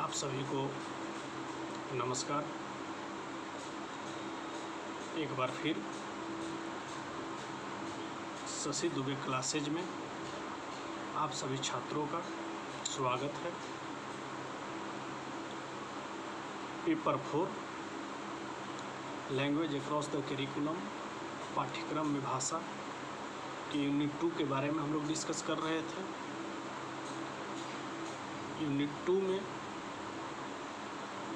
आप सभी को नमस्कार। एक बार फिर शशि दुबे क्लासेज में आप सभी छात्रों का स्वागत है। Paper 4 language across the curriculum पाठ्यक्रम में भाषा की यूनिट 2 के बारे में हम लोग डिस्कस कर रहे थे। यूनिट 2 में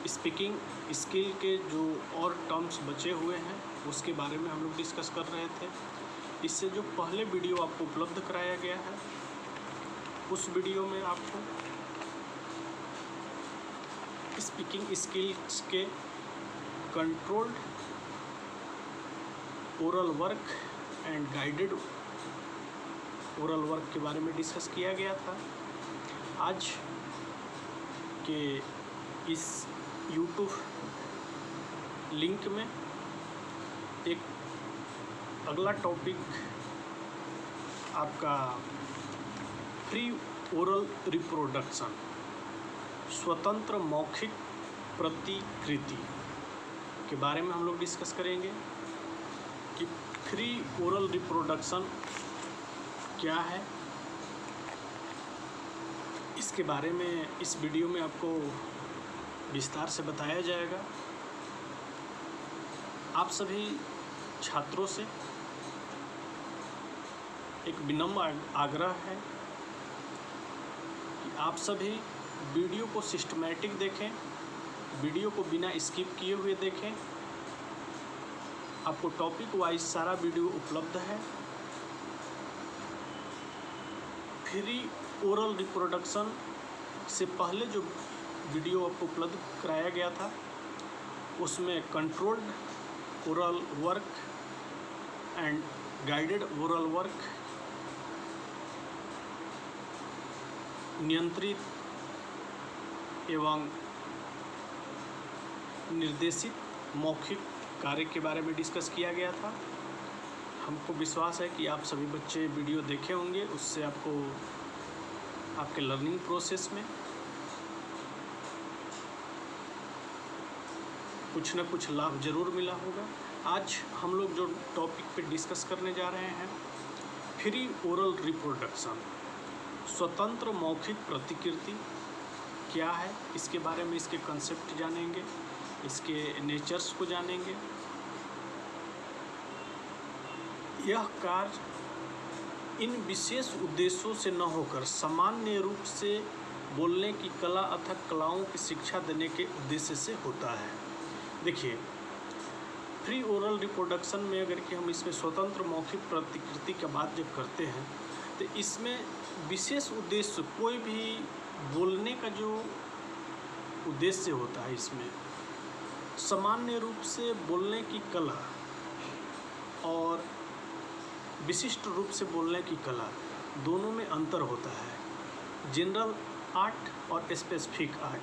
स्पीकिंग स्किल के जो और टर्म्स बचे हुए हैं उसके बारे में हम लोग डिस्कस कर रहे थे। इससे जो पहले वीडियो आपको उपलब्ध कराया गया है उस वीडियो में आपको स्पीकिंग स्किल्स के controlled oral work and guided oral work के बारे में डिस्कस किया गया था। आज के इस YouTube लिंक में एक अगला टॉपिक आपका फ्री ओरल रिप्रोडक्शन, स्वतंत्र मौखिक प्रतिकृति के बारे में हम लोग डिस्कस करेंगे कि फ्री ओरल रिप्रोडक्शन क्या है। इसके बारे में इस वीडियो में आपको विस्तार से बताया जाएगा। आप सभी छात्रों से एक विनम्र आग्रह है कि आप सभी वीडियो को सिस्टमैटिक देखें, वीडियो को बिना स्किप किए हुए देखें। आपको टॉपिक वाइज सारा वीडियो उपलब्ध है। फ्री ओरल रिप्रोडक्शन से पहले जो वीडियो आपको उपलब्ध कराया गया था उसमें controlled oral work and guided oral work, नियंत्रित एवं निर्देशित मौखिक कार्य के बारे में डिस्कस किया गया था। हमको विश्वास है कि आप सभी बच्चे वीडियो देखे होंगे, उससे आपको आपके लर्निंग प्रोसेस में कुछ न कुछ लाभ जरूर मिला होगा। आज हम लोग जो टॉपिक पे डिस्कस करने जा रहे हैं फ्री ओरल रिप्रोडक्शन, स्वतंत्र मौखिक प्रतिकृति क्या है, इसके बारे में इसके कंसेप्ट जानेंगे, इसके नेचर्स को जानेंगे। यह कार्य इन विशेष उद्देश्यों से न होकर सामान्य रूप से बोलने की कला अथवा कलाओं की शिक्षा देने के उद्देश्य से होता है। देखिए, फ्री ओरल रिप्रोडक्शन में अगर कि हम इसमें स्वतंत्र मौखिक प्रतिकृति की बात जब करते हैं तो इसमें विशेष उद्देश्य कोई भी बोलने का जो उद्देश्य होता है, इसमें सामान्य रूप से बोलने की कला और विशिष्ट रूप से बोलने की कला दोनों में अंतर होता है। जनरल आर्ट और स्पेसिफिक आर्ट,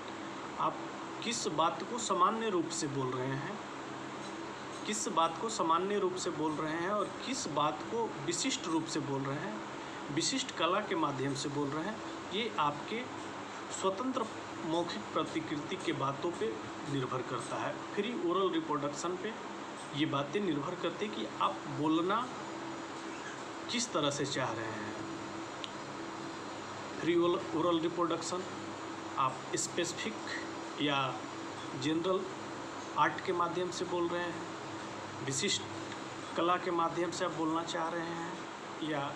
आप किस बात को सामान्य रूप से बोल रहे हैं, किस बात को सामान्य रूप से बोल रहे हैं और किस बात को विशिष्ट रूप से बोल रहे हैं, विशिष्ट कला के माध्यम से बोल रहे हैं, ये आपके स्वतंत्र मौखिक प्रतिकृति के बातों पे निर्भर करता है। फ्री ओरल रिप्रोडक्शन पे ये बातें निर्भर करती कि आप बोलना किस तरह से चाह रहे हैं। फ्री ओरल रिप्रोडक्शन आप स्पेसिफिक या जनरल आर्ट के माध्यम से बोल रहे हैं, विशिष्ट कला के माध्यम से आप बोलना चाह रहे हैं या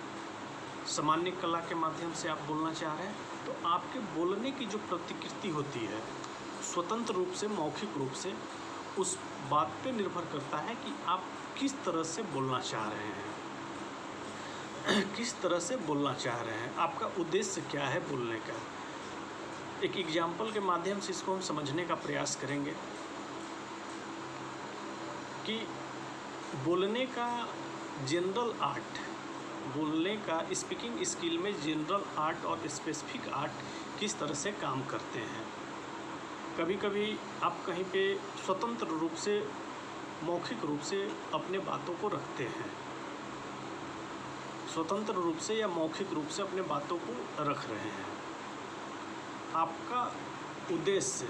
सामान्य कला के माध्यम से आप बोलना चाह रहे हैं, तो आपके बोलने की जो प्रतिकृति होती है स्वतंत्र रूप से मौखिक रूप से उस बात पे निर्भर करता है कि आप किस तरह से बोलना चाह रहे हैं, किस तरह से बोलना चाह रहे हैं, आपका उद्देश्य क्या है बोलने का। एक एग्जाम्पल के माध्यम से इसको हम समझने का प्रयास करेंगे कि बोलने का जनरल आर्ट, बोलने का स्पीकिंग स्किल में जनरल आर्ट और स्पेसिफिक आर्ट किस तरह से काम करते हैं। कभी कभी आप कहीं पे स्वतंत्र रूप से मौखिक रूप से अपने बातों को रखते हैं, स्वतंत्र रूप से या मौखिक रूप से अपने बातों को रख रहे हैं। आपका उद्देश्य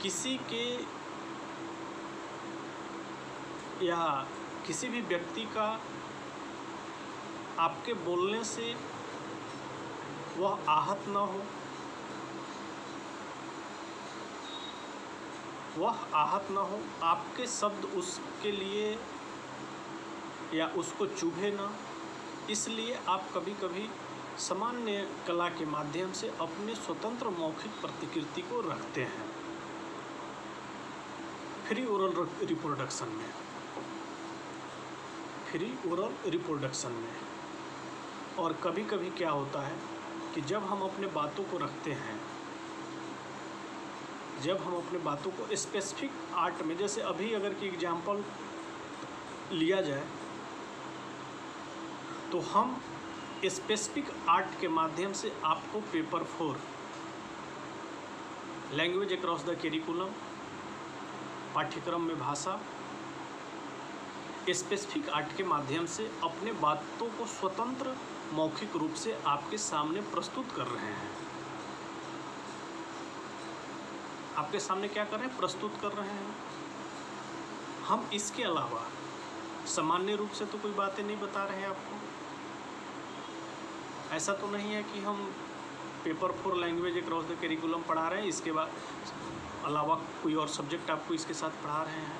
किसी के या किसी भी व्यक्ति का आपके बोलने से वह आहत न हो, आपके शब्द उसके लिए या उसको चुभे ना, इसलिए आप कभी कभी सामान्य कला के माध्यम से अपने स्वतंत्र मौखिक प्रतिकृति को रखते हैं। फ्री ओरल रिप्रोडक्शन में और कभी कभी क्या होता है कि जब हम अपने बातों को रखते हैं, जब हम अपने बातों को स्पेसिफिक आर्ट में, जैसे अभी अगर की एग्जाम्पल लिया जाए तो हम स्पेसिफिक आर्ट के माध्यम से आपको paper 4 language across the curriculum पाठ्यक्रम में भाषा स्पेसिफिक आर्ट के माध्यम से अपने बातों को स्वतंत्र मौखिक रूप से आपके सामने प्रस्तुत कर रहे हैं। आपके सामने क्या कर रहे हैं? प्रस्तुत कर रहे हैं। हम इसके अलावा सामान्य रूप से तो कोई बातें नहीं बता रहे हैं आपको। ऐसा तो नहीं है कि हम paper 4 language across the curriculum पढ़ा रहे हैं, इसके बाद अलावा कोई और सब्जेक्ट आपको इसके साथ पढ़ा रहे हैं,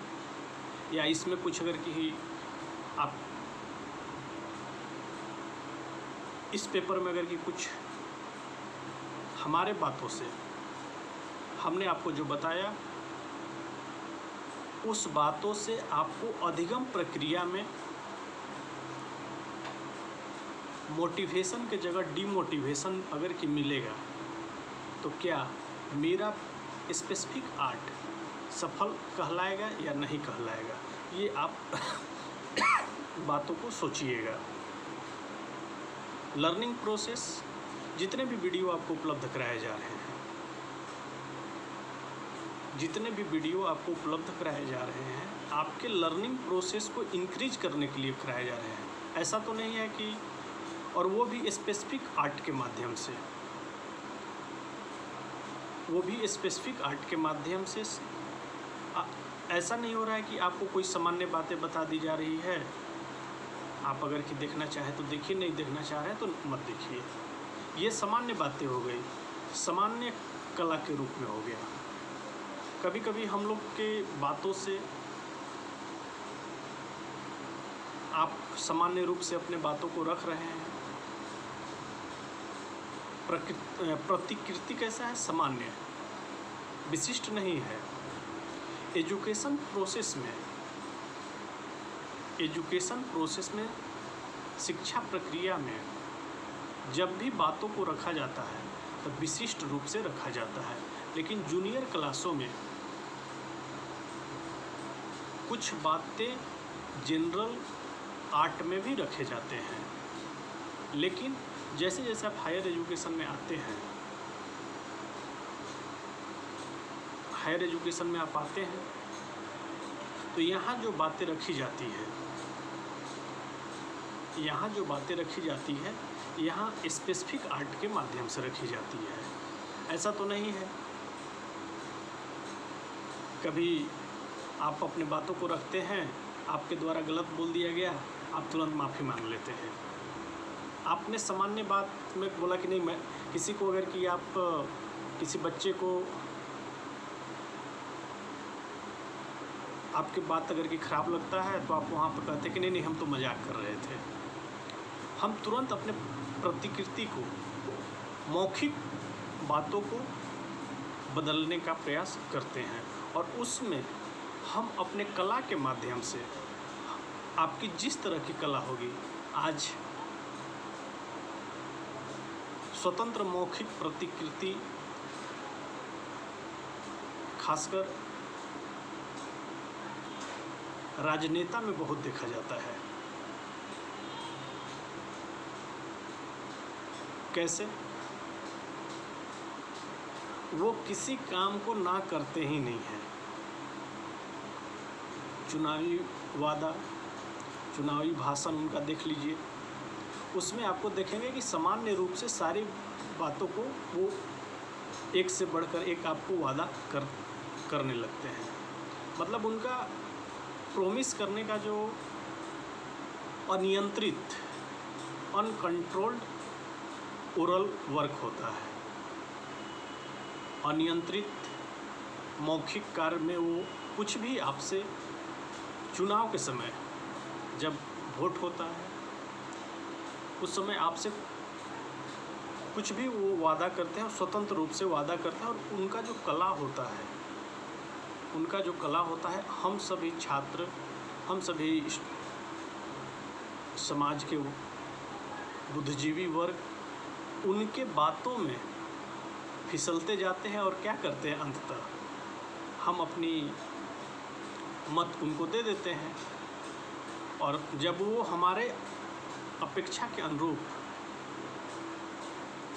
या इसमें कुछ अगर कि आप इस पेपर में अगर कि कुछ हमारे बातों से हमने आपको जो बताया उस बातों से आपको अधिगम प्रक्रिया में मोटिवेशन के जगह डिमोटिवेशन अगर कि मिलेगा तो क्या मेरा स्पेसिफिक आर्ट सफल कहलाएगा या नहीं कहलाएगा, ये आप बातों को सोचिएगा। लर्निंग प्रोसेस, जितने भी वीडियो आपको उपलब्ध कराए जा रहे हैं, आपके लर्निंग प्रोसेस को इंक्रीज करने के लिए कराए जा रहे हैं। ऐसा तो नहीं है कि, और वो भी स्पेसिफिक आर्ट के माध्यम से, ऐसा नहीं हो रहा है कि आपको कोई सामान्य बातें बता दी जा रही है, आप अगर कि देखना चाहें तो देखिए, नहीं देखना चाह रहे हैं तो मत देखिए। ये सामान्य बातें हो गई, सामान्य कला के रूप में हो गया। कभी कभी हम लोग के बातों से आप सामान्य रूप से अपने बातों को रख रहे हैं। प्रतिकृति कैसा है? सामान्य, विशिष्ट नहीं है। एजुकेशन प्रोसेस में शिक्षा प्रक्रिया में जब भी बातों को रखा जाता है तो विशिष्ट रूप से रखा जाता है, लेकिन जूनियर क्लासों में कुछ बातें जनरल आर्ट में भी रखे जाते हैं। लेकिन जैसे जैसे आप हायर एजुकेशन में आते हैं, तो यहाँ जो बातें रखी जाती है, यहाँ स्पेसिफिक आर्ट के माध्यम से रखी जाती है। ऐसा तो नहीं है कभी आप अपने बातों को रखते हैं, आपके द्वारा गलत बोल दिया गया, आप तुरंत माफ़ी मांग लेते हैं। आपने सामान्य बात में बोला कि नहीं, मैं किसी को अगर कि आप किसी बच्चे को आपकी बात अगर कि ख़राब लगता है तो आप वहाँ पर कहते कि नहीं हम तो मजाक कर रहे थे। हम तुरंत अपने प्रतिकृति को, मौखिक बातों को बदलने का प्रयास करते हैं, और उसमें हम अपने कला के माध्यम से, आपकी जिस तरह की कला होगी, आज स्वतंत्र मौखिक प्रतिकृति खासकर राजनेता में बहुत देखा जाता है। कैसे? वो किसी काम को ना करते ही नहीं हैं। चुनावी वादा, चुनावी भाषण उनका देख लीजिए, उसमें आपको देखेंगे कि सामान्य रूप से सारी बातों को वो एक से बढ़कर एक आपको वादा करने लगते हैं। मतलब उनका प्रॉमिस करने का जो अनियंत्रित अनकंट्रोल्ड ओरल वर्क होता है, अनियंत्रित मौखिक कार्य में वो कुछ भी आपसे चुनाव के समय जब वोट होता है उस समय आपसे कुछ भी वो वादा करते हैं और स्वतंत्र रूप से वादा करते हैं। और उनका जो कला होता है हम सभी छात्र, हम सभी समाज के बुद्धिजीवी वर्ग उनके बातों में फिसलते जाते हैं और क्या करते हैं, अंततः हम अपनी मत उनको दे देते हैं। और जब वो हमारे अपेक्षा के अनुरूप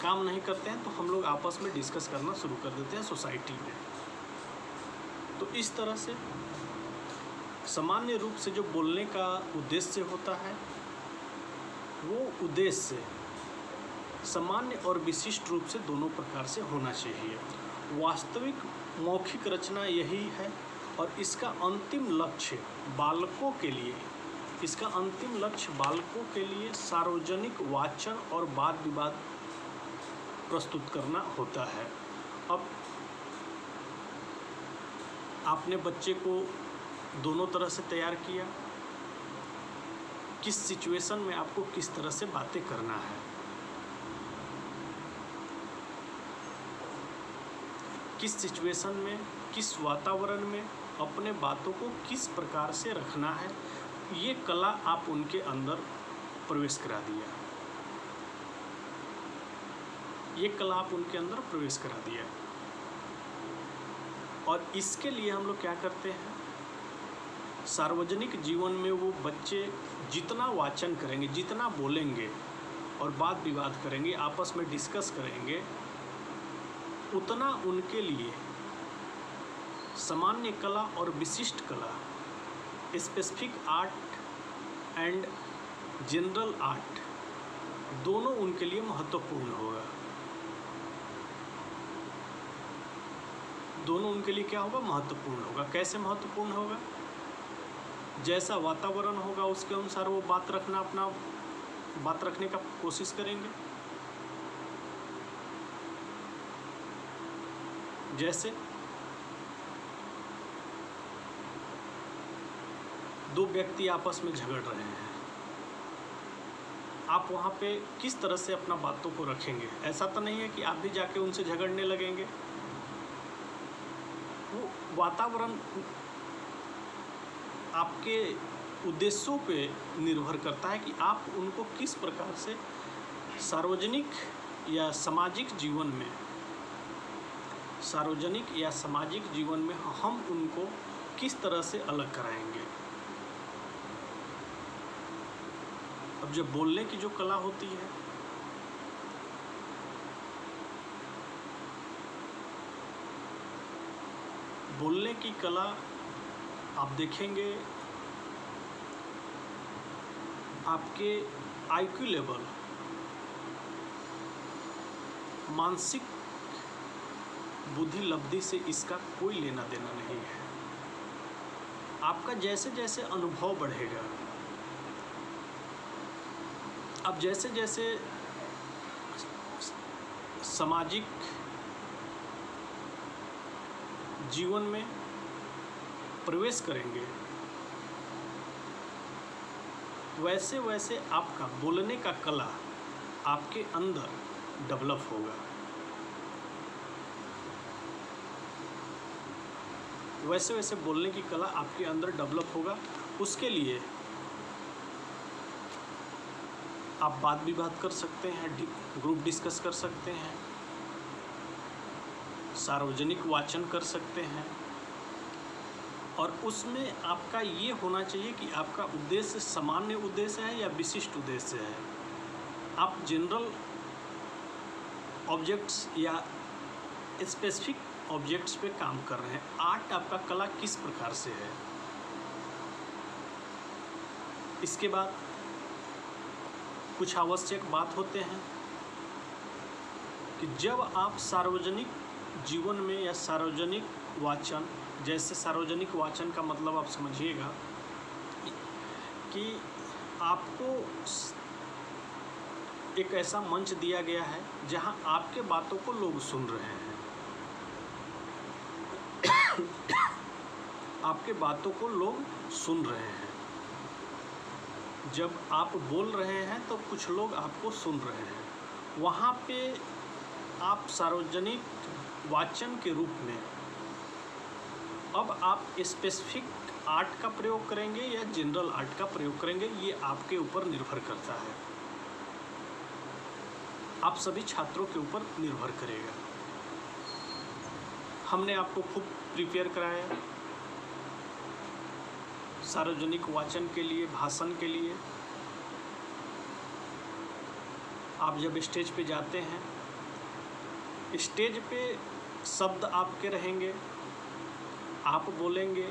काम नहीं करते हैं तो हम लोग आपस में डिस्कस करना शुरू कर देते हैं सोसाइटी में। तो इस तरह से सामान्य रूप से जो बोलने का उद्देश्य होता है वो उद्देश्य सामान्य और विशिष्ट रूप से दोनों प्रकार से होना चाहिए। वास्तविक मौखिक रचना यही है और इसका अंतिम लक्ष्य बालकों के लिए सार्वजनिक वाचन और वाद विवाद प्रस्तुत करना होता है। अब आपने बच्चे को दोनों तरह से तैयार किया, किस सिचुएशन में आपको किस तरह से बातें करना है, किस सिचुएशन में किस वातावरण में अपने बातों को किस प्रकार से रखना है, ये कला आप उनके अंदर प्रवेश करा दिया। और इसके लिए हम लोग क्या करते हैं, सार्वजनिक जीवन में वो बच्चे जितना वाचन करेंगे, जितना बोलेंगे और वाद विवाद करेंगे, आपस में डिस्कस करेंगे, उतना उनके लिए सामान्य कला और विशिष्ट कला, specific art and general art, दोनों उनके लिए महत्वपूर्ण होगा। दोनों उनके लिए क्या होगा, महत्वपूर्ण होगा। कैसे महत्वपूर्ण होगा, जैसा वातावरण होगा उसके अनुसार वो बात रखने का कोशिश करेंगे। जैसे दो व्यक्ति आपस में झगड़ रहे हैं, आप वहाँ पे किस तरह से अपना बातों को रखेंगे। ऐसा तो नहीं है कि आप भी जाके उनसे झगड़ने लगेंगे। वो वातावरण आपके उद्देश्यों पे निर्भर करता है कि आप उनको किस प्रकार से सार्वजनिक या सामाजिक जीवन में हम उनको किस तरह से अलग कराएंगे। अब जब बोलने की जो कला होती है, बोलने की कला आप देखेंगे आपके IQ लेवल, मानसिक बुद्धि लब्धि से इसका कोई लेना देना नहीं है। आपका जैसे जैसे अनुभव बढ़ेगा, अब जैसे जैसे सामाजिक जीवन में प्रवेश करेंगे, वैसे वैसे आपका बोलने का कला आपके अंदर डेवलप होगा। वैसे वैसे बोलने की कला आपके अंदर डेवलप होगा। उसके लिए आप वाद विवाद कर सकते हैं, ग्रुप डिस्कस कर सकते हैं, सार्वजनिक वाचन कर सकते हैं। और उसमें आपका ये होना चाहिए कि आपका उद्देश्य सामान्य उद्देश्य है या विशिष्ट उद्देश्य है। आप जनरल ऑब्जेक्ट्स या स्पेसिफिक ऑब्जेक्ट्स पे काम कर रहे हैं। आर्ट आपका कला किस प्रकार से है। इसके बाद कुछ आवश्यक बात होते हैं कि जब आप सार्वजनिक जीवन में या सार्वजनिक वाचन, जैसे सार्वजनिक वाचन का मतलब आप समझिएगा कि आपको एक ऐसा मंच दिया गया है जहां आपके बातों को लोग सुन रहे हैं, आपके बातों को लोग सुन रहे हैं। जब आप बोल रहे हैं तो कुछ लोग आपको सुन रहे हैं, वहाँ पे आप सार्वजनिक वाचन के रूप में अब आप स्पेसिफिक आर्ट का प्रयोग करेंगे या जनरल आर्ट का प्रयोग करेंगे, ये आपके ऊपर निर्भर करता है, आप सभी छात्रों के ऊपर निर्भर करेगा। हमने आपको खूब प्रिपेयर कराया सार्वजनिक वाचन के लिए, भाषण के लिए। आप जब स्टेज पे जाते हैं, स्टेज पे शब्द आपके रहेंगे, आप बोलेंगे।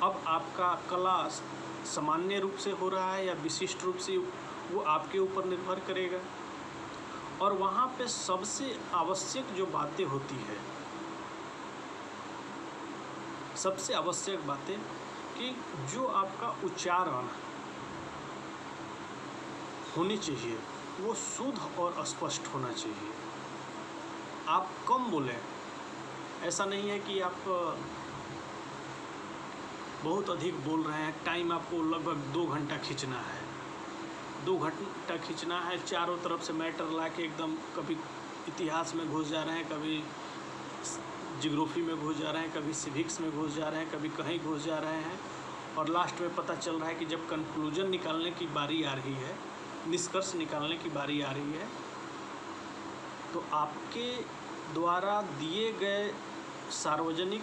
अब आपका कला सामान्य रूप से हो रहा है या विशिष्ट रूप से, वो आपके ऊपर निर्भर करेगा। और वहाँ पे सबसे आवश्यक जो बातें होती है, सबसे आवश्यक बातें कि जो आपका उच्चारण होनी चाहिए वो शुद्ध और स्पष्ट होना चाहिए। आप कम बोलें, ऐसा नहीं है कि आप बहुत अधिक बोल रहे हैं। टाइम आपको लगभग 2 घंटा खींचना है, 2 घंटा खींचना है, चारों तरफ से मैटर ला के एकदम, कभी इतिहास में घुस जा रहे हैं, कभी जियोग्राफी में घुस जा रहे हैं, कभी सिविक्स में घुस जा रहे हैं, कभी कहीं घुस जा रहे हैं, और लास्ट में पता चल रहा है कि जब कंक्लूजन निकालने की बारी आ रही है, निष्कर्ष निकालने की बारी आ रही है, तो आपके द्वारा दिए गए सार्वजनिक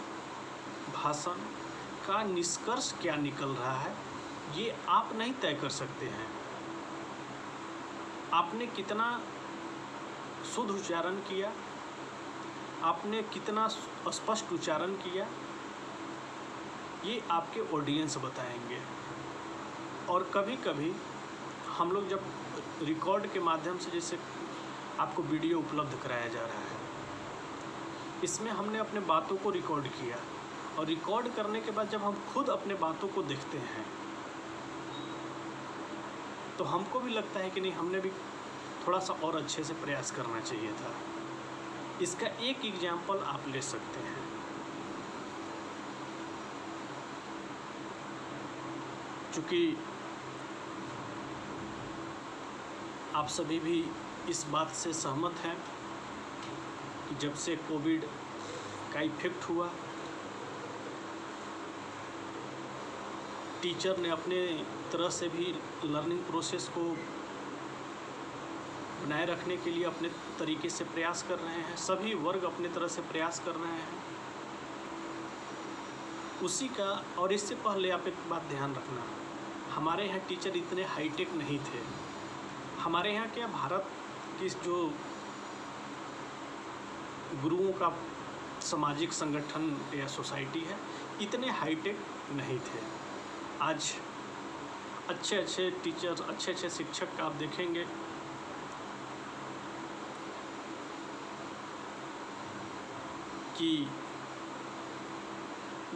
भाषण का निष्कर्ष क्या निकल रहा है, ये आप नहीं तय कर सकते हैं। आपने कितना शुद्ध उच्चारण किया, आपने कितना स्पष्ट उच्चारण किया, ये आपके ऑडियंस बताएंगे। और कभी कभी हम लोग जब रिकॉर्ड के माध्यम से, जैसे आपको वीडियो उपलब्ध कराया जा रहा है, इसमें हमने अपने बातों को रिकॉर्ड किया, और रिकॉर्ड करने के बाद जब हम खुद अपने बातों को देखते हैं तो हमको भी लगता है कि नहीं, हमने भी थोड़ा सा और अच्छे से प्रयास करना चाहिए था। इसका एक एग्जाम्पल आप ले सकते हैं। चूँकि आप सभी भी इस बात से सहमत हैं कि जब से कोविड का इफेक्ट हुआ, टीचर ने अपने तरह से भी लर्निंग प्रोसेस को बनाए रखने के लिए अपने तरीके से प्रयास कर रहे हैं, सभी वर्ग अपने तरह से प्रयास कर रहे हैं उसी का। और इससे पहले आप एक बात ध्यान रखना, हमारे यहाँ टीचर इतने हाईटेक नहीं थे। हमारे यहाँ क्या, भारत की जो गुरुओं का सामाजिक संगठन या सोसाइटी है, इतने हाईटेक नहीं थे। आज अच्छे अच्छे टीचर, अच्छे अच्छे शिक्षक आप देखेंगे कि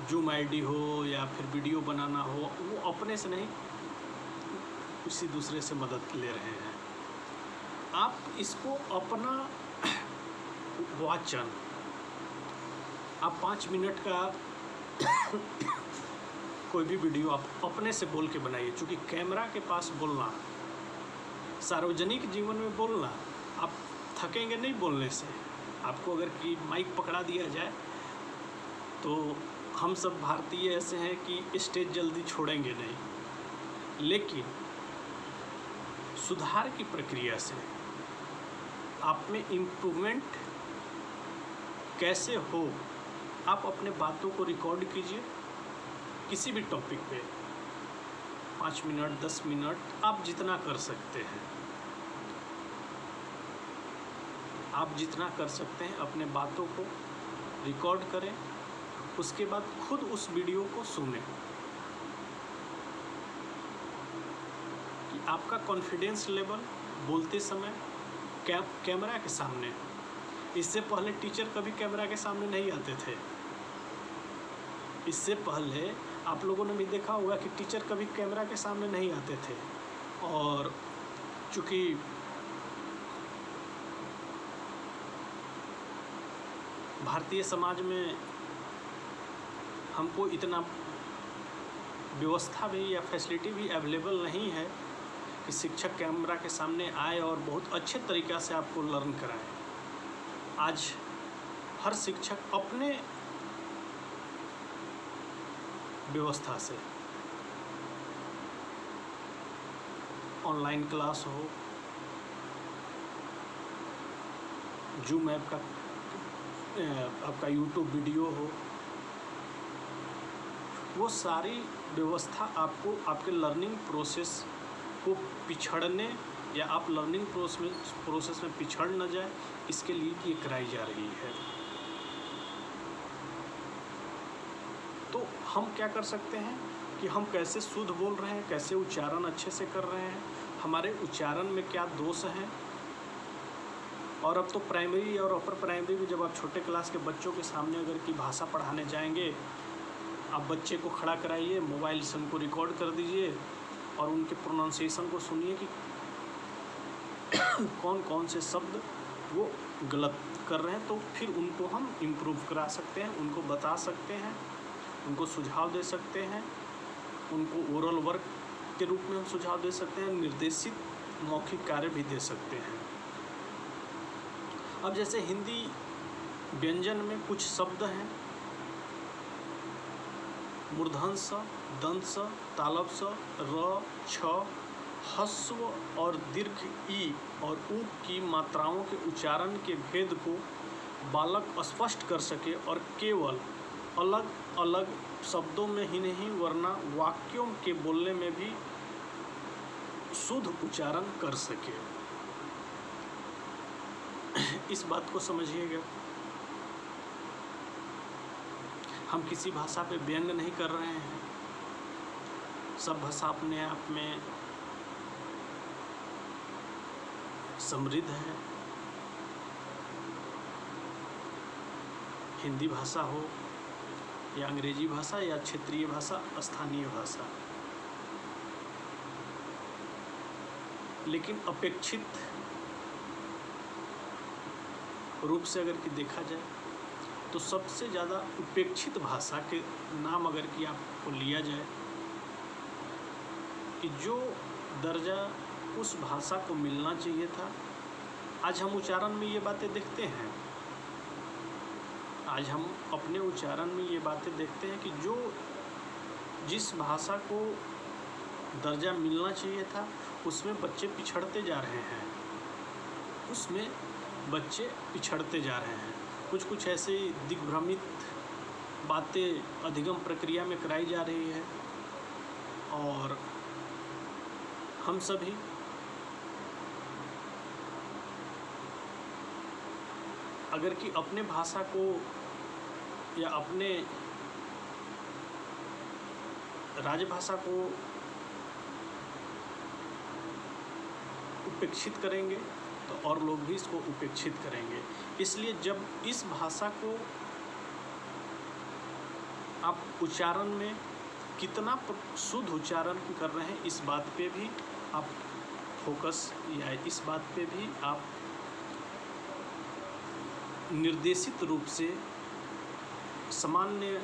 जूम आईडी हो या फिर वीडियो बनाना हो, वो अपने से नहीं, किसी दूसरे से मदद ले रहे हैं। आप इसको अपना वाचन, आप 5 मिनट का कोई भी वीडियो आप अपने से बोल के बनाइए। चूँकि कैमरा के पास बोलना, सार्वजनिक जीवन में बोलना, आप थकेंगे नहीं बोलने से। आपको अगर कि माइक पकड़ा दिया जाए तो हम सब भारतीय ऐसे हैं कि स्टेज जल्दी छोड़ेंगे नहीं, लेकिन सुधार की प्रक्रिया से आप में इम्प्रूवमेंट कैसे हो, आप अपने बातों को रिकॉर्ड कीजिए किसी भी टॉपिक पे, 5 मिनट 10 मिनट आप जितना कर सकते हैं, आप जितना कर सकते हैं अपने बातों को रिकॉर्ड करें। उसके बाद खुद उस वीडियो को सुनें कि आपका कॉन्फिडेंस लेवल बोलते समय कैमरा के सामने इससे पहले टीचर कभी कैमरा के सामने नहीं आते थे। इससे पहले आप लोगों ने भी देखा होगा कि टीचर कभी कैमरा के सामने नहीं आते थे। और चूँकि भारतीय समाज में हमको इतना व्यवस्था भी या फैसिलिटी भी अवेलेबल नहीं है कि शिक्षक कैमरा के सामने आए और बहुत अच्छे तरीक़ा से आपको लर्न कराए। आज हर शिक्षक अपने व्यवस्था से ऑनलाइन क्लास हो, जूम ऐप का आपका यूट्यूब वीडियो हो, वो सारी व्यवस्था आपको आपके लर्निंग प्रोसेस को पिछड़ने या आप लर्निंग प्रोसेस में पिछड़ न जाए, इसके लिए ये कराई जा रही है। तो हम क्या कर सकते हैं कि हम कैसे शुद्ध बोल रहे हैं, कैसे उच्चारण अच्छे से कर रहे हैं, हमारे उच्चारण में क्या दोष हैं। और अब तो प्राइमरी और अपर प्राइमरी में जब आप छोटे क्लास के बच्चों के सामने अगर की भाषा पढ़ाने जाएंगे, आप बच्चे को खड़ा कराइए, मोबाइल से उनको रिकॉर्ड कर दीजिए और उनके प्रोनाउंसिएशन को सुनिए कि कौन कौन से शब्द वो गलत कर रहे हैं। तो फिर उनको हम इम्प्रूव करा सकते हैं, उनको बता सकते हैं, उनको सुझाव दे सकते हैं, उनको ओरल वर्क के रूप में हम सुझाव दे सकते हैं, निर्देशित मौखिक कार्य भी दे सकते हैं। अब जैसे हिंदी व्यंजन में कुछ शब्द हैं, मूर्धन्य स, दंत स, तालव्य स, र, छ, ह्रस्व और दीर्घ ई और उ की मात्राओं के उच्चारण के भेद को बालक स्पष्ट कर सके और केवल अलग अलग शब्दों में ही नहीं वरना वाक्यों के बोलने में भी शुद्ध उच्चारण कर सके। इस बात को समझिएगा, हम किसी भाषा पे व्यंग नहीं कर रहे हैं। सब भाषा अपने आप में समृद्ध है। हिंदी भाषा हो या अंग्रेजी भाषा या क्षेत्रीय भाषा, स्थानीय भाषा, लेकिन अपेक्षित रूप से अगर कि देखा जाए तो सबसे ज़्यादा उपेक्षित भाषा के नाम अगर कि आपको लिया जाए कि जो दर्जा उस भाषा को मिलना चाहिए था, आज हम उच्चारण में ये बातें देखते हैं। आज हम अपने उच्चारण में ये बातें देखते हैं कि जो जिस भाषा को दर्जा मिलना चाहिए था उसमें बच्चे पिछड़ते जा रहे हैं, उसमें बच्चे पिछड़ते जा रहे हैं। कुछ कुछ ऐसे दिग्भ्रमित बातें अधिगम प्रक्रिया में कराई जा रही है और हम सभी अगर कि अपने भाषा को या अपने राजभाषा को उपेक्षित करेंगे तो और लोग भी इसको उपेक्षित करेंगे। इसलिए जब इस भाषा को आप उच्चारण में कितना शुद्ध उच्चारण कर रहे हैं, इस बात पे भी आप फोकस या इस बात पे भी आप निर्देशित रूप से सामान्य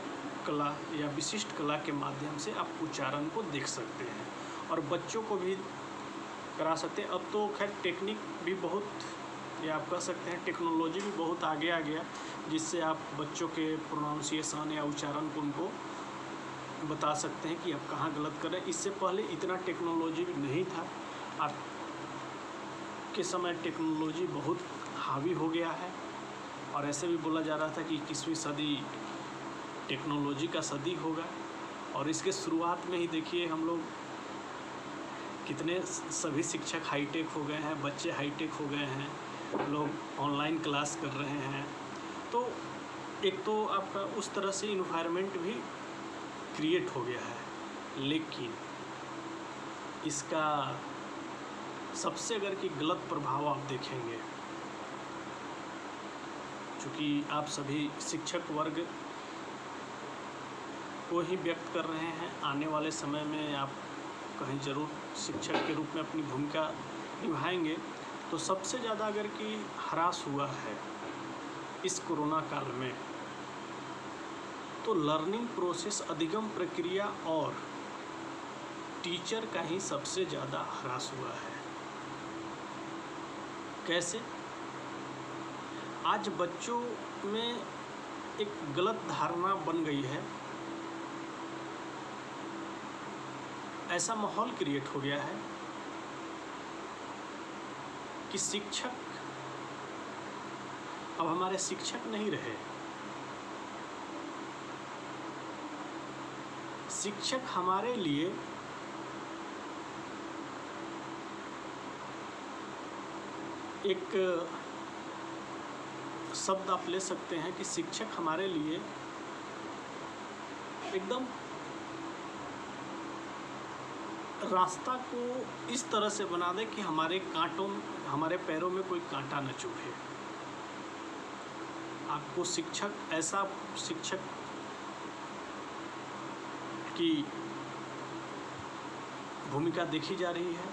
कला या विशिष्ट कला के माध्यम से आप उच्चारण को देख सकते हैं और बच्चों को भी करा सकते हैं। अब तो खैर टेक्निक भी बहुत, या आप कह सकते हैं टेक्नोलॉजी भी बहुत आगे आ गया, जिससे आप बच्चों के प्रोनाउंसिएशन या उच्चारण को उनको बता सकते हैं कि आप कहाँ गलत कर रहे हैं। इससे पहले इतना टेक्नोलॉजी भी नहीं था। आज के समय टेक्नोलॉजी बहुत हावी हो गया है और ऐसे भी बोला जा रहा था कि 21वीं सदी टेक्नोलॉजी का सदी होगा। और इसके शुरुआत में ही देखिए हम लोग कितने सभी शिक्षक हाईटेक हो गए हैं, बच्चे हाईटेक हो गए हैं, लोग ऑनलाइन क्लास कर रहे हैं। तो एक तो आपका उस तरह से इन्वायरमेंट भी क्रिएट हो गया है, लेकिन इसका सबसे अगर कि गलत प्रभाव आप देखेंगे चूँकि आप सभी शिक्षक वर्ग को ही व्यक्त कर रहे हैं, आने वाले समय में आप कहीं ज़रूर शिक्षक के रूप में अपनी भूमिका निभाएंगे, तो सबसे ज़्यादा अगर कि ह्रास हुआ है इस कोरोना काल में, तो लर्निंग प्रोसेस, अधिगम प्रक्रिया और टीचर का ही सबसे ज़्यादा ह्रास हुआ है। कैसे? आज बच्चों में एक गलत धारणा बन गई है, ऐसा माहौल क्रिएट हो गया है कि शिक्षक अब हमारे शिक्षक नहीं रहे। शिक्षक हमारे लिए एक शब्द आप ले सकते हैं कि शिक्षक हमारे लिए एकदम रास्ता को इस तरह से बना दे कि हमारे पैरों में कोई कांटा न चुभे। आपको ऐसा शिक्षक की भूमिका देखी जा रही है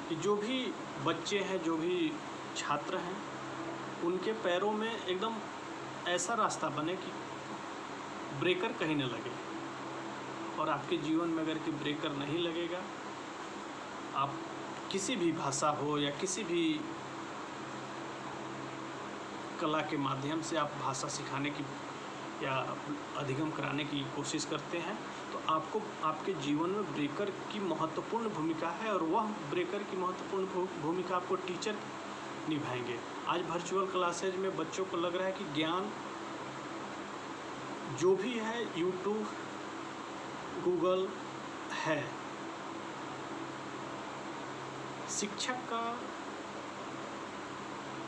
कि जो भी बच्चे हैं, जो भी छात्र हैं, उनके पैरों में एकदम ऐसा रास्ता बने कि ब्रेकर कहीं न लगे। और आपके जीवन में अगर कि ब्रेकर नहीं लगेगा, आप किसी भी भाषा हो या किसी भी कला के माध्यम से आप भाषा सिखाने की या अधिगम कराने की कोशिश करते हैं, तो आपको आपके जीवन में ब्रेकर की महत्वपूर्ण भूमिका है, और वह ब्रेकर की महत्वपूर्ण भूमिका आपको टीचर निभाएंगे। आज वर्चुअल क्लासेज में बच्चों को लग रहा है कि ज्ञान जो भी है यूट्यूब, गूगल है। शिक्षक का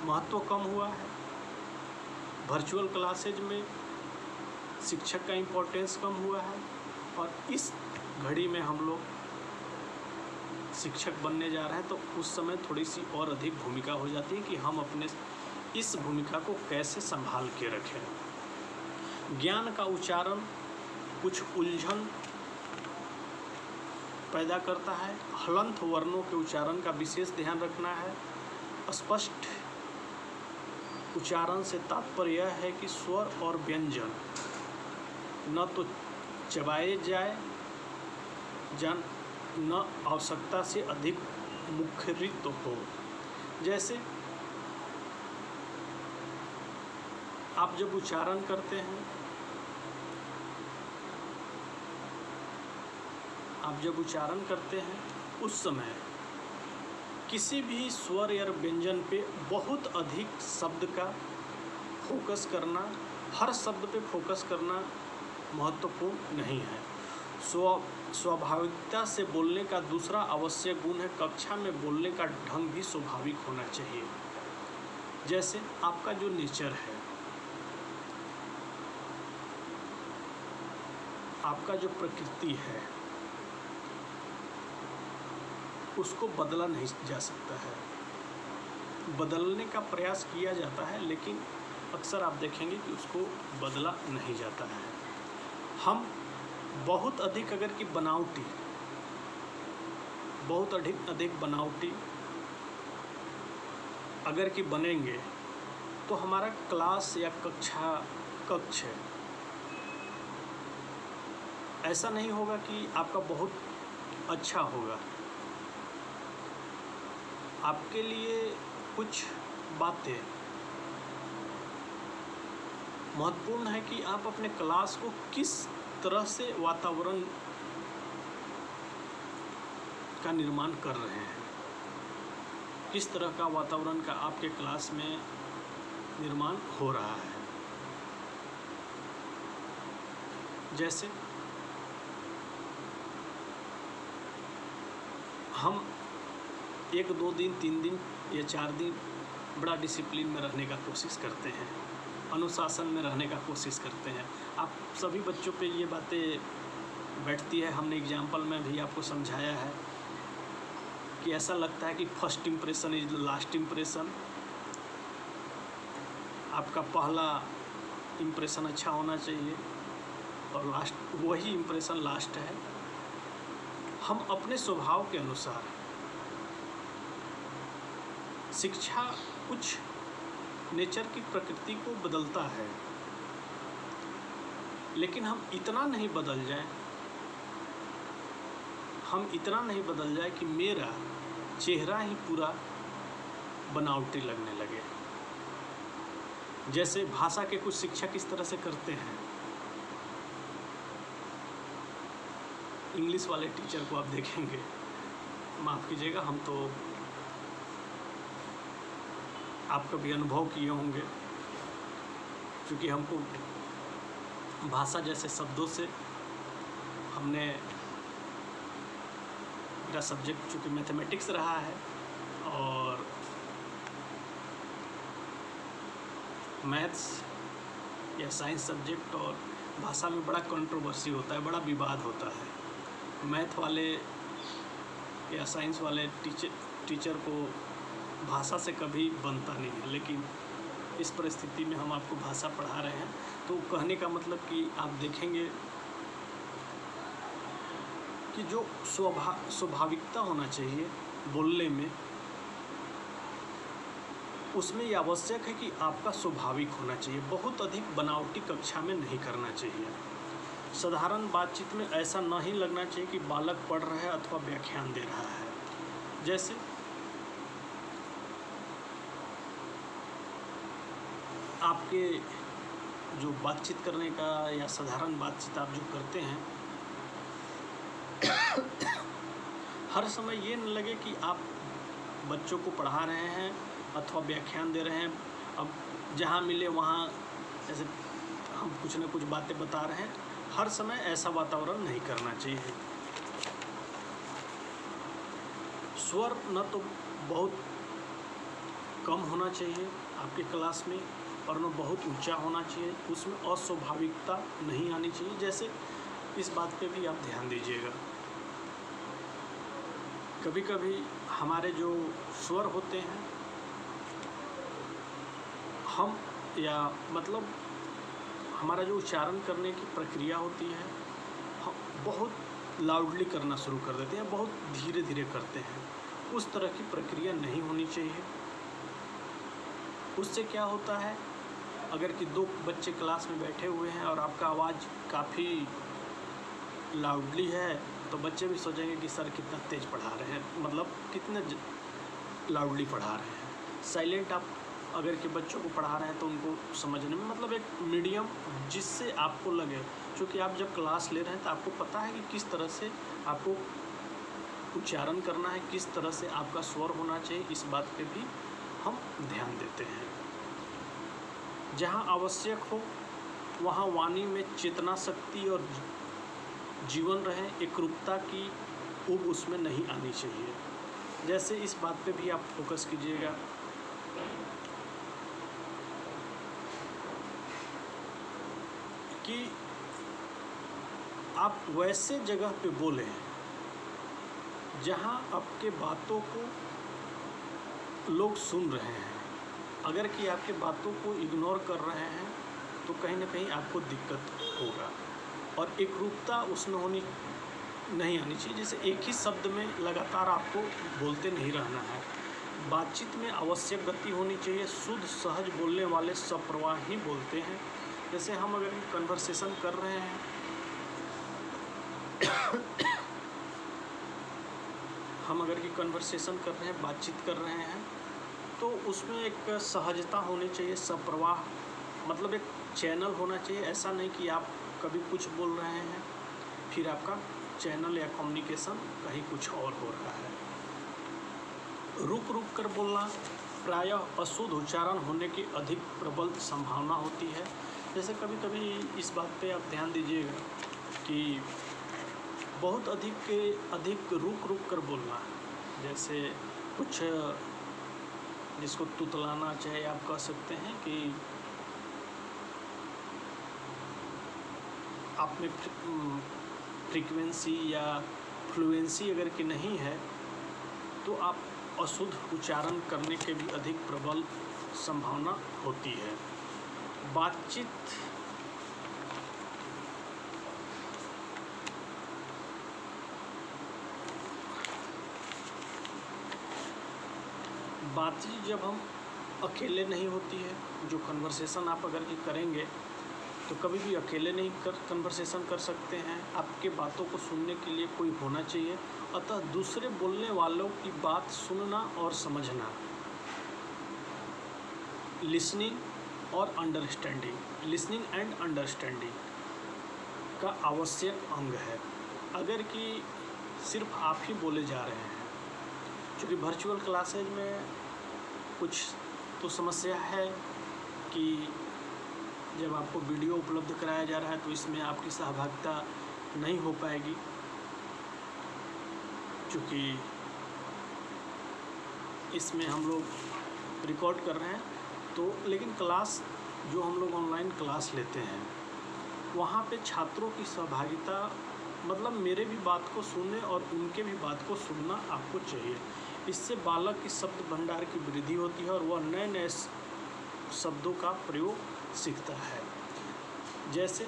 महत्व कम हुआ है। वर्चुअल क्लासेज में शिक्षक का इम्पोर्टेंस कम हुआ है, और इस घड़ी में हम लोग शिक्षक बनने जा रहे हैं, तो उस समय थोड़ी सी और अधिक भूमिका हो जाती है कि हम अपने इस भूमिका को कैसे संभाल के रखें। ज्ञान का उच्चारण कुछ उलझन पैदा करता है। हलंत वर्णों के उच्चारण का विशेष ध्यान रखना है। स्पष्ट उच्चारण से तात्पर्य यह है कि स्वर और व्यंजन न तो चबाए जाए, न आवश्यकता से अधिक मुखरित हो। जैसे आप जब उच्चारण करते हैं, उस समय किसी भी स्वर या व्यंजन पे बहुत अधिक शब्द का फोकस करना, हर शब्द पे फोकस करना महत्वपूर्ण नहीं है। स्वाभाविकता से बोलने का दूसरा आवश्यक गुण है, कक्षा में बोलने का ढंग भी स्वाभाविक होना चाहिए। जैसे आपका जो नेचर है, आपका जो प्रकृति है, उसको बदला नहीं जा सकता है। बदलने का प्रयास किया जाता है, लेकिन अक्सर आप देखेंगे कि उसको बदला नहीं जाता है। हम बहुत अधिक अगर कि बनावटी अगर कि बनेंगे, तो हमारा क्लास या कक्ष ऐसा नहीं होगा कि आपका बहुत अच्छा होगा। आपके लिए कुछ बातें महत्वपूर्ण है कि आप अपने क्लास को किस तरह से वातावरण का निर्माण कर रहे हैं, किस तरह का वातावरण का आपके क्लास में निर्माण हो रहा है। जैसे हम 1, 2 दिन, 3 दिन या 4 दिन बड़ा डिसिप्लिन में रहने का कोशिश करते हैं, अनुशासन में रहने का कोशिश करते हैं। आप सभी बच्चों पे ये बातें बैठती है। हमने एग्जाम्पल में भी आपको समझाया है कि ऐसा लगता है कि first impression is the last impression. आपका पहला इम्प्रेशन अच्छा होना चाहिए और लास्ट वही इम्प्रेशन लास्ट है। हम अपने स्वभाव के अनुसार शिक्षा कुछ नेचर की प्रकृति को बदलता है, लेकिन हम इतना नहीं बदल जाए कि मेरा चेहरा ही पूरा बनावटी लगने लगे। जैसे भाषा के कुछ शिक्षक इस तरह से करते हैं। इंग्लिश वाले टीचर को आप देखेंगे, माफ़ कीजिएगा, हम तो आप कभी अनुभव किए होंगे, क्योंकि हमको भाषा जैसे शब्दों से हमने, मेरा सब्जेक्ट चूँकि मैथमेटिक्स रहा है और मैथ्स या साइंस सब्जेक्ट और भाषा में बड़ा कंट्रोवर्सी होता है, बड़ा विवाद होता है। मैथ वाले या साइंस वाले टीचर को भाषा से कभी बनता नहीं है, लेकिन इस परिस्थिति में हम आपको भाषा पढ़ा रहे हैं। तो कहने का मतलब कि आप देखेंगे कि जो स्वाभाविकता होना चाहिए बोलने में, उसमें यह आवश्यक है कि आपका स्वाभाविक होना चाहिए। बहुत अधिक बनावटी कक्षा में नहीं करना चाहिए। साधारण बातचीत में ऐसा नहीं लगना चाहिए कि बालक पढ़ रहा है अथवा व्याख्यान दे रहा है। जैसे आपके जो बातचीत करने का या साधारण बातचीत आप जो करते हैं, हर समय ये न लगे कि आप बच्चों को पढ़ा रहे हैं अथवा व्याख्यान दे रहे हैं। अब जहाँ मिले वहाँ जैसे हम कुछ न कुछ बातें बता रहे हैं, हर समय ऐसा वातावरण नहीं करना चाहिए। स्वर न तो बहुत कम होना चाहिए आपके क्लास में और न बहुत ऊंचा होना चाहिए, उसमें अस्वाभाविकता नहीं आनी चाहिए। जैसे इस बात पे भी आप ध्यान दीजिएगा, कभी कभी हमारे जो स्वर होते हैं, हम या मतलब हमारा जो उच्चारण करने की प्रक्रिया होती है, हम बहुत लाउडली करना शुरू कर देते हैं, बहुत धीरे धीरे करते हैं। उस तरह की प्रक्रिया नहीं होनी चाहिए। उससे क्या होता है, अगर कि दो बच्चे क्लास में बैठे हुए हैं और आपका आवाज़ काफ़ी लाउडली है, तो बच्चे भी सोचेंगे कि सर कितना तेज़ पढ़ा रहे हैं, मतलब कितने लाउडली पढ़ा रहे हैं। साइलेंट आप अगर के बच्चों को पढ़ा रहे हैं तो उनको समझने में मतलब एक मीडियम जिससे आपको लगे, क्योंकि आप जब क्लास ले रहे हैं तो आपको पता है कि किस तरह से आपको उच्चारण करना है, किस तरह से आपका स्वर होना चाहिए। इस बात पे भी हम ध्यान देते हैं। जहाँ आवश्यक हो वहाँ वाणी में चेतना शक्ति और जीवन रहे, एकरूपता की ऊब उसमें नहीं आनी चाहिए। जैसे इस बात पे भी आप फोकस कीजिएगा कि आप वैसे जगह पे बोलें जहाँ आपके बातों को लोग सुन रहे हैं। अगर कि आपके बातों को इग्नोर कर रहे हैं तो कहीं ना कहीं आपको दिक्कत होगा। और एकरूपता उसमें नहीं आनी चाहिए, जैसे एक ही शब्द में लगातार आपको बोलते नहीं रहना है। बातचीत में आवश्यक गति होनी चाहिए। शुद्ध सहज बोलने वाले सप्रवाह ही बोलते हैं। जैसे हम अगर कन्वर्सेशन कर रहे हैं बातचीत कर रहे हैं, तो उसमें एक सहजता होनी चाहिए, सप्रवाह मतलब एक चैनल होना चाहिए। ऐसा नहीं कि आप कभी कुछ बोल रहे हैं फिर आपका चैनल या कम्युनिकेशन कहीं कुछ और हो रहा है। रुक रुक कर बोलना, प्रायः अशुद्ध उच्चारण होने की अधिक प्रबल संभावना होती है। जैसे कभी कभी इस बात पे आप ध्यान दीजिएगा कि बहुत अधिक रुक रुक कर बोलना, जैसे कुछ जिसको तुतलाना चाहे आप कह सकते हैं कि आप में फ्रीक्वेंसी या फ्लुएंसी अगर कि नहीं है तो आप अशुद्ध उच्चारण करने के भी अधिक प्रबल संभावना होती है। बातचीत जब हम अकेले नहीं होती है, जो कन्वर्सेशन आप अगर ये करेंगे तो कभी भी अकेले नहीं कन्वर्सेशन कर सकते हैं। आपके बातों को सुनने के लिए कोई होना चाहिए। अतः दूसरे बोलने वालों की बात सुनना और समझना, लिसनिंग और अंडरस्टैंडिंग, लिसनिंग एंड अंडरस्टैंडिंग का आवश्यक अंग है। अगर कि सिर्फ आप ही बोले जा रहे हैं, क्योंकि वर्चुअल क्लासेज में कुछ तो समस्या है कि जब आपको वीडियो उपलब्ध कराया जा रहा है तो इसमें आपकी सहभागिता नहीं हो पाएगी, क्योंकि इसमें हम लोग रिकॉर्ड कर रहे हैं। तो लेकिन क्लास जो हम लोग ऑनलाइन क्लास लेते हैं वहाँ पे छात्रों की सहभागिता, मतलब मेरे भी बात को सुनने और उनके भी बात को सुनना आपको चाहिए। इससे बालक की शब्द भंडार की वृद्धि होती है और वह नए नए शब्दों का प्रयोग सीखता है। जैसे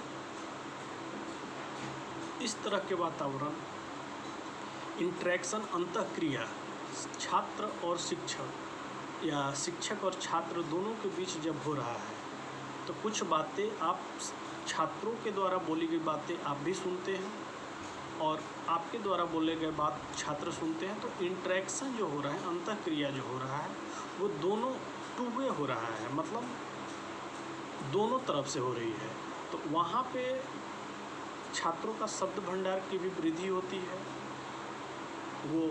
इस तरह के वातावरण, इंटरेक्शन, अंतःक्रिया छात्र और शिक्षक या शिक्षक और छात्र दोनों के बीच जब हो रहा है तो कुछ बातें आप छात्रों के द्वारा बोली गई बातें आप भी सुनते हैं और आपके द्वारा बोले गए बात छात्र सुनते हैं। तो इंटरेक्शन जो हो रहा है, अंतःक्रिया जो हो रहा है, वो दोनों टू वे हो रहा है, मतलब दोनों तरफ से हो रही है। तो वहाँ पे छात्रों का शब्द भंडार की भी वृद्धि होती है, वो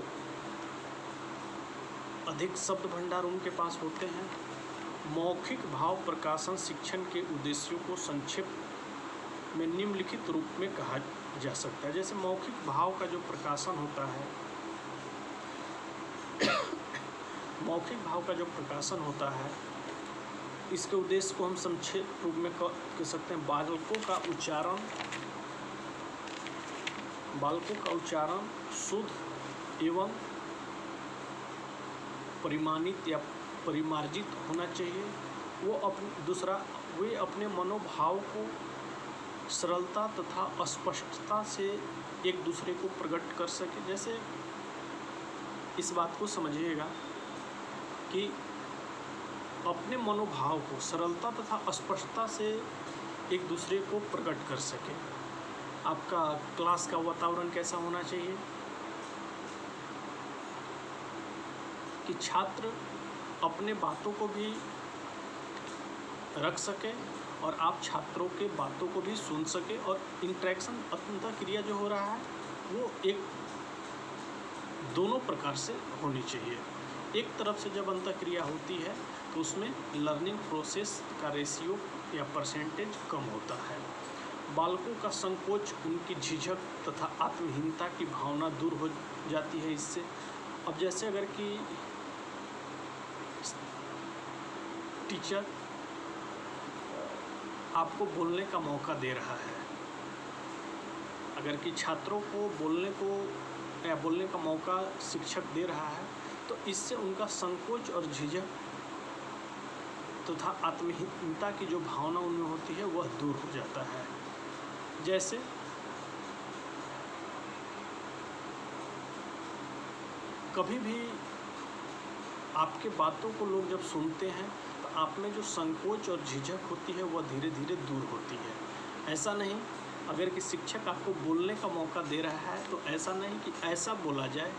अधिक शब्द भंडार उनके पास होते हैं। मौखिक भाव प्रकाशन शिक्षण के उद्देश्यों को संक्षेप में निम्नलिखित रूप में कहा जा सकता है। जैसे मौखिक भाव का जो प्रकाशन होता है, मौखिक भाव का जो प्रकाशन होता है, इसके उद्देश्य को हम संक्षेप रूप में कह सकते हैं। बालकों का उच्चारण शुद्ध एवं परिमाणित या परिमार्जित होना चाहिए। वे अपने मनोभाव को सरलता तथा स्पष्टता से एक दूसरे को प्रकट कर सके। जैसे इस बात को समझिएगा कि अपने मनोभाव को सरलता तथा स्पष्टता से एक दूसरे को प्रकट कर सके। आपका क्लास का वातावरण कैसा होना चाहिए कि छात्र अपने बातों को भी रख सके और आप छात्रों के बातों को भी सुन सके, और इंटरेक्शन अंतःक्रिया जो हो रहा है वो एक दोनों प्रकार से होनी चाहिए। एक तरफ से जब अंतःक्रिया होती है तो उसमें लर्निंग प्रोसेस का रेशियो या परसेंटेज कम होता है। बालकों का संकोच, उनकी झिझक तथा आत्महीनता की भावना दूर हो जाती है इससे। अब जैसे अगर कि टीचर आपको बोलने का मौका दे रहा है, अगर कि छात्रों को बोलने का मौका शिक्षक दे रहा है तो इससे उनका संकोच और झिझक तथा आत्महीनता की जो भावना उनमें होती है वह दूर हो जाता है। जैसे कभी भी आपके बातों को लोग जब सुनते हैं तो आप में जो संकोच और झिझक होती है वह धीरे धीरे दूर होती है। ऐसा नहीं, अगर कि शिक्षक आपको बोलने का मौका दे रहा है तो ऐसा नहीं कि ऐसा बोला जाए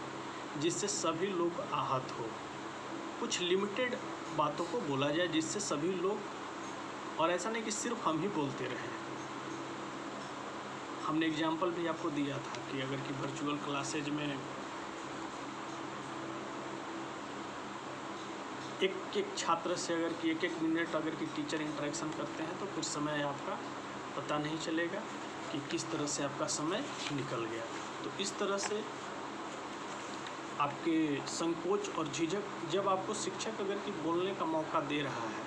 जिससे सभी लोग आहत हो। कुछ लिमिटेड बातों को बोला जाए जिससे सभी लोग, और ऐसा नहीं कि सिर्फ हम ही बोलते रहें। हमने एग्जाम्पल भी आपको दिया था कि अगर कि वर्चुअल क्लासेज में एक छात्र से अगर कि एक मिनट अगर कि टीचर इंटरेक्शन करते हैं तो फिर समय आपका पता नहीं चलेगा कि किस तरह से आपका समय निकल गया। तो इस तरह से आपके संकोच और झिझक, जब आपको शिक्षक अगर कि बोलने का मौका दे रहा है,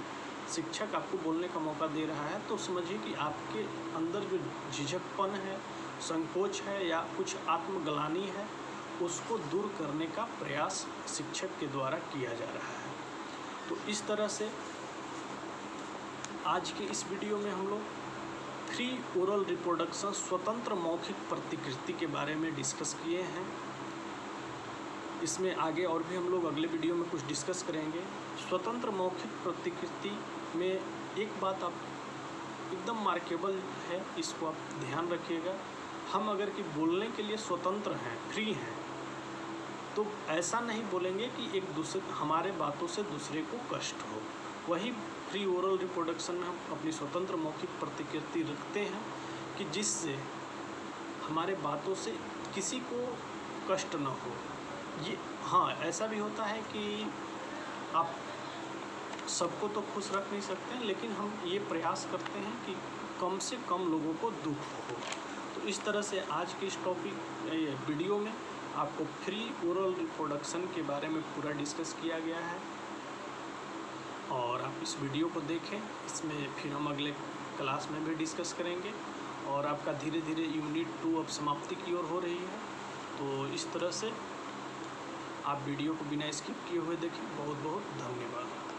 शिक्षक आपको बोलने का मौका दे रहा है तो समझिए कि आपके अंदर जो झिझकपन है, संकोच है या कुछ आत्मग्लानि है, उसको दूर करने का प्रयास शिक्षक के द्वारा किया जा रहा है। तो इस तरह से आज के इस वीडियो में हम लोग फ्री ओरल रिप्रोडक्शन स्वतंत्र मौखिक प्रतिकृति के बारे में डिस्कस किए हैं। इसमें आगे और भी हम लोग अगले वीडियो में कुछ डिस्कस करेंगे। स्वतंत्र मौखिक प्रतिकृति में एक बात आप एकदम मार्केबल है, इसको आप ध्यान रखिएगा। हम अगर कि बोलने के लिए स्वतंत्र हैं, फ्री हैं, तो ऐसा नहीं बोलेंगे कि एक दूसरे हमारे बातों से दूसरे को कष्ट हो। वही फ्री ओरल रिप्रोडक्शन में हम अपनी स्वतंत्र मौखिक प्रतिकृति रखते हैं कि जिससे हमारे बातों से किसी को कष्ट न हो। ये हाँ, ऐसा भी होता है कि आप सबको तो खुश रख नहीं सकते हैं, लेकिन हम ये प्रयास करते हैं कि कम से कम लोगों को दुख हो। तो इस तरह से आज के इस वीडियो में आपको फ्री ओरल रिप्रोडक्शन के बारे में पूरा डिस्कस किया गया है और आप इस वीडियो को देखें। इसमें फिर हम अगले क्लास में भी डिस्कस करेंगे और आपका धीरे धीरे यूनिट 2 अब समाप्ति की ओर हो रही है। तो इस तरह से आप वीडियो को बिना स्किप किए हुए देखें। बहुत बहुत धन्यवाद।